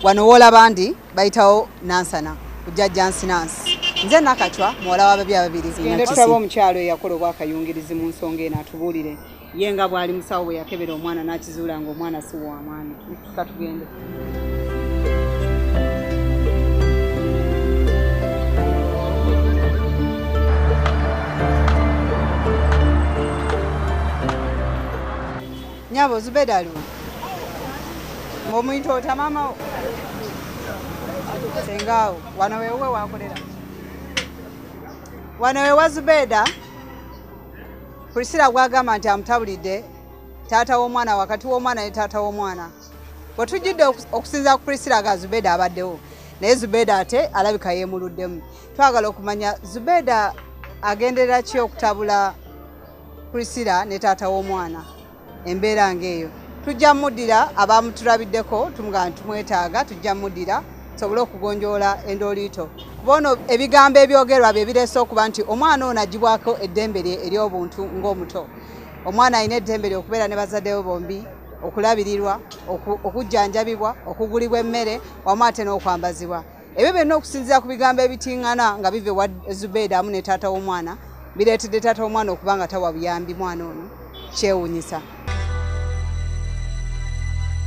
wano wola bandi bayitawo nansana kujjajja nsinansi nze Nakachwa muwala w'ababbi ababiri ngende tutaba omukyalo eyakola obwakayungirizi mu nsonga eno atubuulire ye nga bw'ali musawo bwe yakebera omwana n'akizuula ng'omwana si wa maani. Katugende. Nyabo Zubenda aliwo ng'omuyita ota maama wo sengaawo wano wewe wakolera wano wewa Zubenda Priscilla gwagamba nti amutabulidde taata w'omwana wakati w'omwana ne taata w'omwana bwe tujjidde okusinza ku Priscilla ga Zubenda abaddewo naye Zubenda ate alabika yeemuluddemu. Twagala okumanya Zubenda agenderera ki okutabula Priscilla ne taata w'omwana embeera ng'eyo. Tujja muddira abamutulabiddeko tumugamba tumwetaaga tujja muddira tusobole okugonjoola endooliito. Bono ebigambo ebyogerwa bye bireese okuba nti omwana ono agibwako eddembe lye ery'obuntu ng'omuto. Omwana alina eddembe lye okubeera ne bazadde be bombi, okulabirirwa, okujjanjabibwa, okugulibwa emmere wamu ate n'okwambazibwa. Ebyo byonna okusinziira ku bigambo ebitiŋŋana nga biva ewa Zubenda amu ne taata w'omwana bireetedde taata w'omwana okuba nga tawa buyambi mwana ono kyewuunyisa.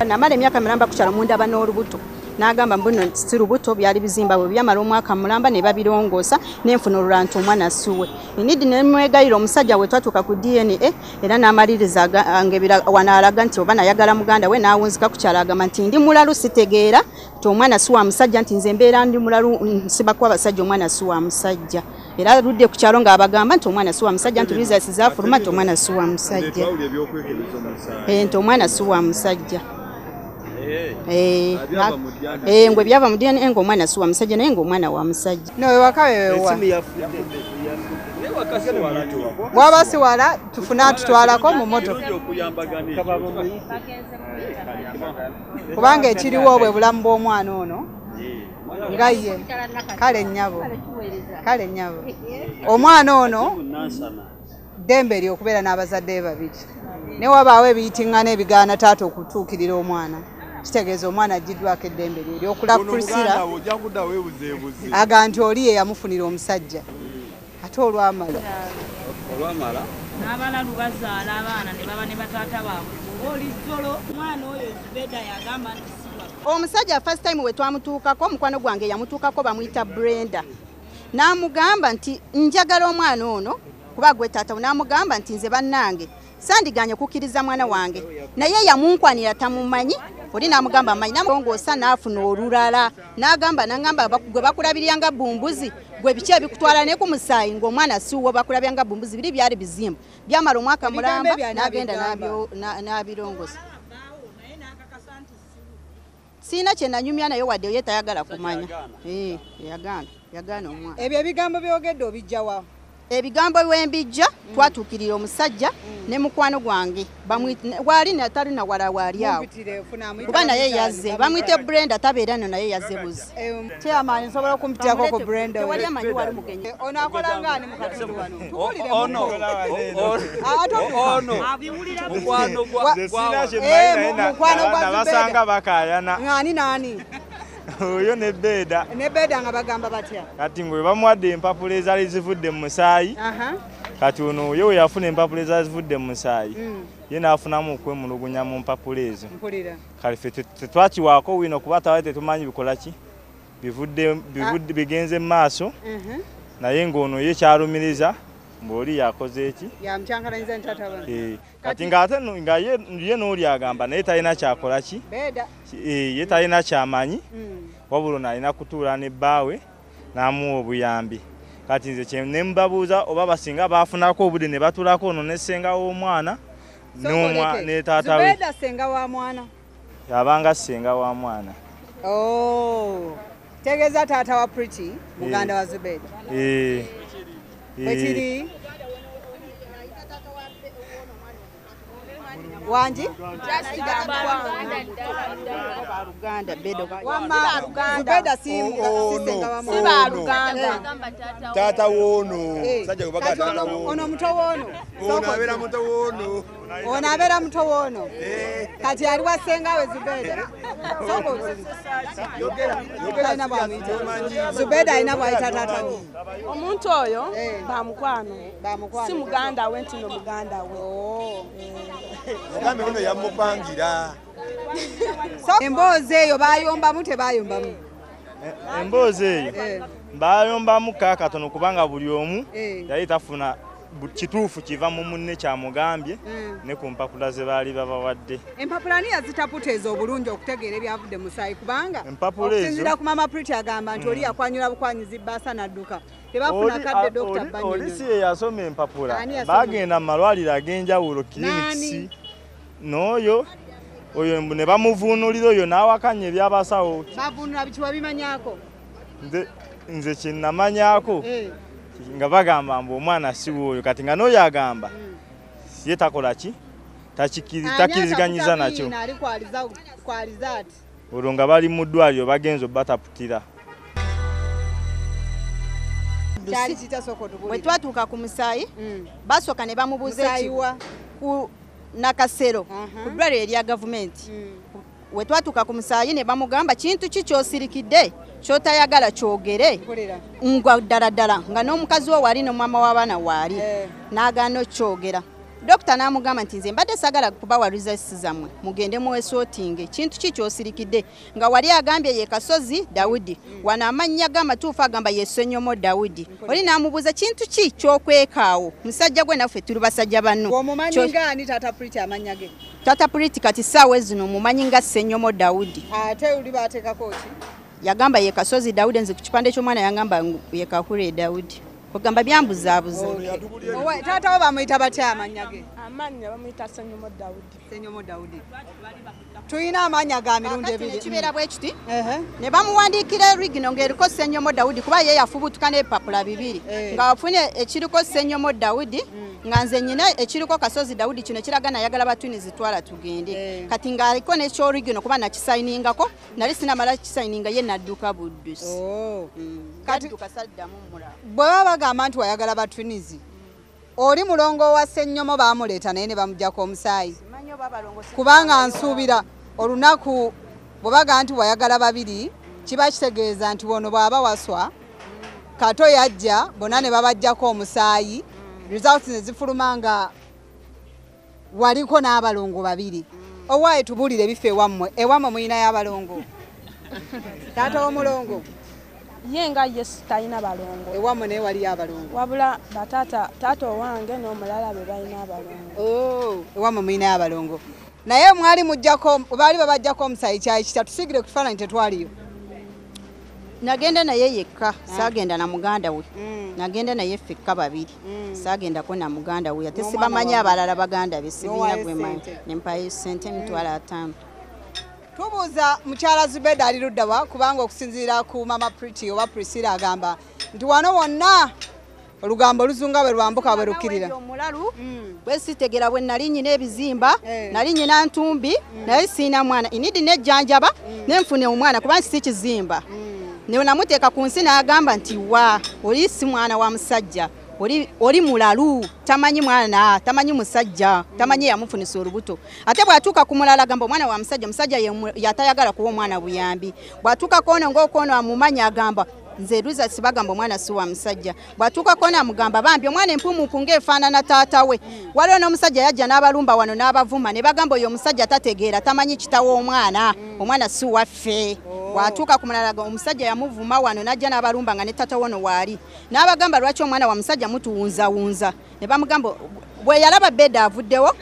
Namala emyaka mulamba ku kyalo mundaba n'olubuto n'agamba mbuno si lubuto byali bizimba bwe byamala omwaka mulamba ne babirongoosa n'enfuna olulwantu omwana assuwe enidi ne mwegayira omusajja we twatuuka ku DNA era n'amaliriza wano alaga nti oba nayagala muganda we n'awunzika ku kyalo agamba nti ndi mulalu sitegeera nti omwana si wa musajja nti nze mbeera ndi mulalu nsibako abasajja omwana si wa musajja era aludde ku kyalo ng'abagamba nti omwana si wa musajja nti results zaafuluma nti omwana si wa musajja nti omwana si wa musajja. Ngwe byava mu DNA ng'omwana si wa musajja naye ng'omwana wa musajja. No ewaka wewewa bwaba si wala tufuna tutwalako mu moto kubanga ekiriwo bwe bulamu bw'omwana ono nga ye kale nnyabo omwana ono ddembe lye okubeera n'abazadde be babiri ne wabaawo ebiyitiŋŋana ebigaana taata okutuukirira omwana kitegeeza omwana aggiddwako eddembe lye eryokula Priscilla aga nti oli ye yamufunira omusajja ate olwamala n'abalalu bazaala abaana ne baba ne bataata baabwe oli zzolo omwana oyo Zubenda yagamba nti siwa omusajja first time we twamutuukako omukwano gwange yamutuukako bamuyita Brenda n'amugamba nti njagala omwana ono kuba gwe taata n'amugamba nti nze bannange sandiganye kukkiriza mwana wange naye yamunkwanira tamumanyi oli n'amugamba amanyi namulongoosa n'afuna olulala n'agamba nangamba gwe bakulabirira nga bumbuzi gwe biki ebikutwala ne ku musaayi ng'omwana siwo bakulabira nga bumbuzi biri byali bizimba byamala omwaka mulamba n'agenda n'abirongosa siina kye nanyumya naye wadde ye tayagala kumanya yagaana omwana. Ebyo ebigambo byogedde obijjawa? Ebigambo wembijja twatuukirira omusajja ne mukwano gwange wali natali na wala wali awo kuba naye yazze bamwite Brenda tabeera no naye yazze buzi kyamaanyi nsobola okumutyako ku Brenda tewali amanyi wali mugenyi ono akola ngaani mu katundu wano mukwano gwa basanga bakayana naani oyo ne Beda nga bagamba batya kati ngwe bamuwadde empapula ezaali zivudde mu musaayi kati ono oyo yafuna empapula ezaali zivudde mu musaayi ye n'afunamu okwemulugunya mu mpapula ezo kale ffe tetwakiwaako wino kuba tawali tetumanyi bikola ki bivudde bigenze mu maaso naye ng'ono ye kyalumiriza ng'oli yakoze eki yamukyankalaniza ntataba kati ng'ate nga ye n'oli agamba naye talina kyakola ki ye talina kyamanyi wabula nalina kutuula ne bbaawe n'amuwa obuyambi kati nze kye ne mbabuuza oba basinga baafunako obudde ne batuulako ono ne ssenga w'omwana ne taata we Zubenda ssenga wa mwana yabanga ssenga wa mwana tegeeza taata wa Pretty muganda wa Zubenda bwekiri wangi Luganda bedo wama Zubenda sisenga wa siba Luganda tata wono sajja kubaga tata wono ono muto wono ono abera muto wono ono abera muto wono kati ali wasenga we Zubenda soko yogera na bamwita Zubenda ina bwaita tata wo omuntu oyo ba mukwano si muganda we ntino muganda we mugambe ono yamupangira emboozi eyo bayombamu tebayombamu emboozi eyo bayombamu kakatono kubanga buli omu yali tafuna kituufu kiva mu munne kyamugambye ne ku mpapula ze baali babawadde. Empapula ni yazitaputeeza obulungi okutegeera ebyavudde musaayi kubanga okusinziira ku mama Pretty agamba nti oli yakwanyula bukwanyizi bbaasa n'adduka tebafuna kadde Dr. Banyonyo. Oli si ye yasoma empapula bagenda mu malwaliro ag'enjawulo clinics n'oyo oyo ne bamuvuunulira oyo n'awakanya ebyabasawo. Bavuunula biki wabimanyako? Nze kye namanyako nga bagamba mbu omwana si wuuyo kati nga n'oyo agamba ye takola ki takiriziganyiza nakyo olwo nga bali mu ddwaliro bagenza obataputira. Bwe twatuuka ku musaayi basooka ne bamubuuza ku Nakasero ku ddwaliro erya gavumenti. We twatuuka ku musaayi ne bamugamba kintu ki ky'osirikidde ky'otayagala kyogere ngwa ddala nga n'omukazi we wali n'omwama w'abaana waali n'agaana okyogera. Dokita n'amugamba nti nze mbadde sagala kubawa results zammwe mugende muwesootinge kintu ki ky'osirikidde nga wali agambye ye Kasozi Daudi wano amannya g'amatuufu agamba ye Ssenyomo Daudi. Oli n'amubuuza kintu ki ky'okwekaawo musajja gwe naffe tuli basajja banno. Omumanyi ng'ani Tata Pretty amanya ge? Tata Pretty kati ssaawa zino mumanyi nga Ssenyomo Daudi. Ate oli baateekako ki? Yagamba ye Kasozi Daudi nze ku kipande ky'omwana yagamba ye Kakule Daudi. Kugamba byambuzaabuza. Taata we bamuyita batya amanya ge? Amanya bamuyita Ssenyomo Daudi. Ssenyomo Daudi. Tuyina amanya ga mirundi ebiri. Kibeera bwe kiti ne bamuwandiikira erigino ng'eriko Ssenyomo Daudi kuba ye yafubutuka n'ebipapula bibiri nga wafune ekiriko Ssenyomo Daudi nga nze nyina ekiriko Kasozi Daudi kino kiraga nayagala batwini zitwala tugende kati ng'aliko n'ekyorigino kuba nakisayiningako nali sinamala kisayininga ye nadduka buddusi. Kati tukasaddamu mulala bwe baba bagamba nti wayagala batwinizi oli mulongo wa Ssenyomo baamuleeta naye ne bamuggyako omusaayi kubanga nsuubira olunaku bwe baga nti wayagala babiri kiba kitegeeza nti wono bw'aba waswa kato yajja bonna ne babajjako omusaayi results ne zifuluma nga waliko n'abalongo babiri. Owaaye tubuulire bife ewammwe muyinayo abalongo? Taata w'omulongo yenga yes talina balongo ewammwe naye waliyo abalongo wabula taata owange n'omulala be balina abalongo. Ewammwe muyinayo abalongo naye mwali mujjako baali babajjako omusaayi kyayi kita tusigire ku kifaananyi tetwaliyo. Nagenda naye yekka saagenda na muganda we nagenda naye ffekka babiri saagendako na muganda we ate sibamanyi abalala baganda be sibinya gwemanyi nempayo ssente emitwalo 5. Tubuuza mukyala Zubenda ali luddawa kubanga okusinziira ku mama Pretty oba Priscilla agamba nti wano wonna olugambo oluzunga bwe lwambuka bwe lukkirira. Omulalu bwe sitegera bwe nali nyina ebizimba nali nyina ntumbi naye siina mwana inidi nejjanjaba nenfune omwana kubanga si kizimba ne namuteeka ku nsi n'agamba nti wa oli si mwana wa musajja oli mulalu tamanyi mwana tamanyi musajja tamanyi yamufunisa olubuto ate bwatuuka ku mulala agamba omwana wa musajja yatayagala kuba omwana buyambi bwatuuka kono ng'okono amumanyi agamba nze luza sibagamba omwana si wa musajja bwatuuka kono amugamba bambi omwana empumuupu ng'efaanana taata we waliwo n'omusajja yajja n'abalumba wano n'abavuma ne bagamba oyo omusajja tategeera tamanyi kitawo omwana si waffe. Bwatuuka ku mulala omusajja yamuvuma wano n'ajja n'abalumba nga ne taata wono waali n'abagamba lwaki omwana wa musajja mutuwunzawunza ne bamugamba bwe yalaba bedda avuddewo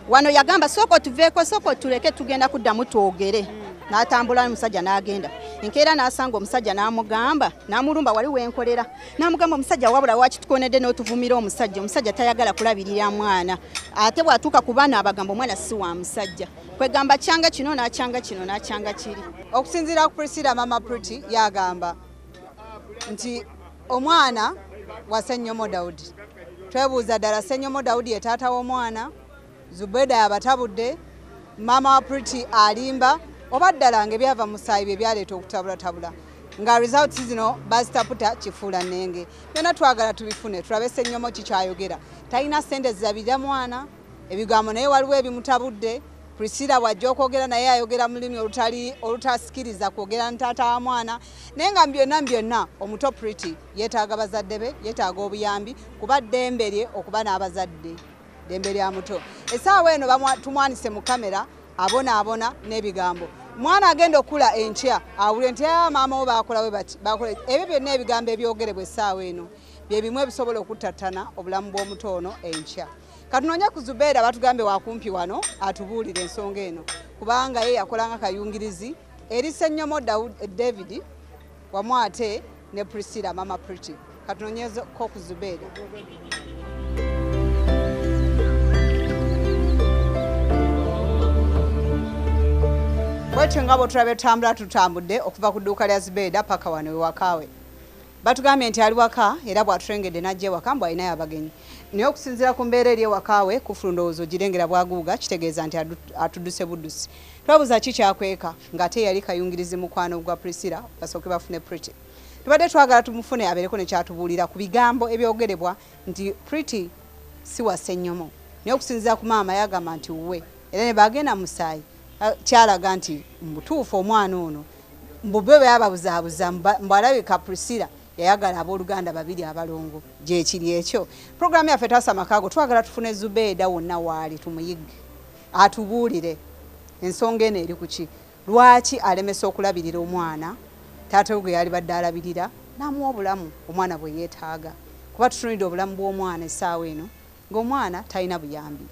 wano yagamba sooka tuveeko sooka tuleke tugenda kuddamu twogere n'atambula omusajja n'agenda enkeera n'asanga omusajja n'amugamba n'amulumba wali wenkolera n'amugamba omusajja wabula waki tukonedde n'otuvumira omusajja tayagala kulabirira mwana ate bwatuuka ku baana abagamba omwana si wa musajja kwegamba kyanga kino n'akyanga kino n'akyanga kiri. Okusinziira ku Priscilla mama Pretty yagamba nti omwana wa Ssenyomo Daudi twebuuza ddala Ssenyomo Daudi ye taata w'omwana Zubenda yabatabudde, mama wa Pretty alimba, oba ddala ng'ebyava mu musaayi bye byaleeta okutabulatabula. Nga results zino bazitaputa kifuula nnenge. Byonna twagala tubifune, tulabe Ssenyomo kikyayogera. Talina ssente zirabirira mwana, ebigambo naye waliwo ebimutabudde. Priscilla wajja okwogera naye ayogera mu lulimi olutasikiriza kwogera ntaata wa mwana. Naye nga byonna omuto Pretty yeetaaga bazadde be, yeetaaga obuyambi kuba ddembe lye okuba n'abazadde. Ddembe lya muto. Essaawa eno tumwanise mu kamera abonaabona n'ebigambo. Mwana agenda okula enkya awule nti maama we baakola we bati baakola ebyo byonna ebigambo ebyogerebwa essaawa eno bye bimu ebisobola okuttattana obulamu bw'omuto ono enkya. Katunoonya ku Zubenda batugambe wakumpi wano atubuulire ensonga eno kubanga ye yakolanga kayungirizi eri Ssenyomo David wamu ate ne Priscilla mama Pretty. Katunoonyeko ku Zubenda. Bwetyo nga bwetulabe tutambula tutambudde okuva ku dduuka lya Zubenda paka wano ewakawe. Batugambye nti ali waka era bw'atulengedde n'ajja ewaka mbu alinayo abagenyi. Naye okusinziira ku mbeera eri ewakawe kufulu ndowooza ogirengera bwaguuga kitegeeza nti atudduse buddusi. Twabuuza ki kyakweka ng'ate yali kayungirizi mukwano gwa Priscilla basooke bafune Pretty. Tubadde twagala tumufune abeereko ne kyatubuulira ku bigambo ebyogerebwa nti Pretty si wa Ssenyomo. Naye okusinziira ku maama yagamba nti wuwe era ne bagenda musaayi kyalaga nti mbutuufu omwana ono mbube bayababuzaabuza mbwalabika Priscilla yayagala abooluganda babiri abalongo gyekiri ekyo. Programu yaffe Taasa Amakaago twagala tufune Zubenda wonna waali tumuyigge atubuulire ensonga eno eri kuki lwaki alemesa okulabirira omwana taata we gwe yali badde alabirira n'amuwa obulamu omwana bwe yeetaaga kuba tutunulidde obulamu bw'omwana essaawa eno ng'omwana talina buyambi.